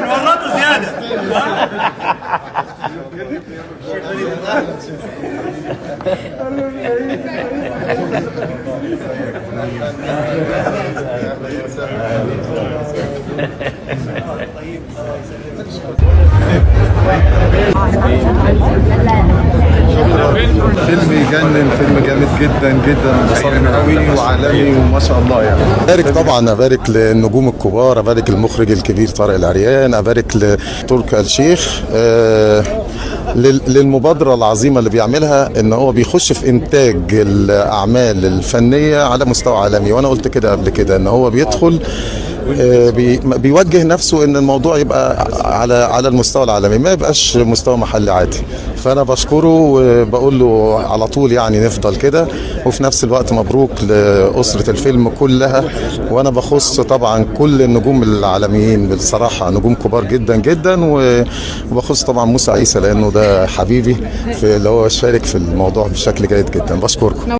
ورطوا زياده. فيلم يجنن، فيلم جامد جدا جدا، بصري قوي وعالمي وما شاء الله يعني. ابارك طبعا، ابارك للنجوم الكبار، ابارك المخرج الكبير طارق العريان، ابارك لتركي آل الشيخ، للمبادره العظيمه اللي بيعملها، ان هو بيخش في انتاج الاعمال الفنيه على مستوى عالمي. وانا قلت كده قبل كده، ان هو بيدخل بيوجه نفسه ان الموضوع يبقى على المستوى العالمي، ما يبقاش مستوى محلي عادي. فانا بشكره وبقول له على طول يعني نفضل كده. وفي نفس الوقت مبروك لأسرة الفيلم كلها، وانا بخص طبعا كل النجوم العالميين، بصراحة نجوم كبار جدا جدا، وبخص طبعا موسى عيسى لانه ده حبيبي، في اللي هو شارك في الموضوع بشكل جيد جدا. بشكركم.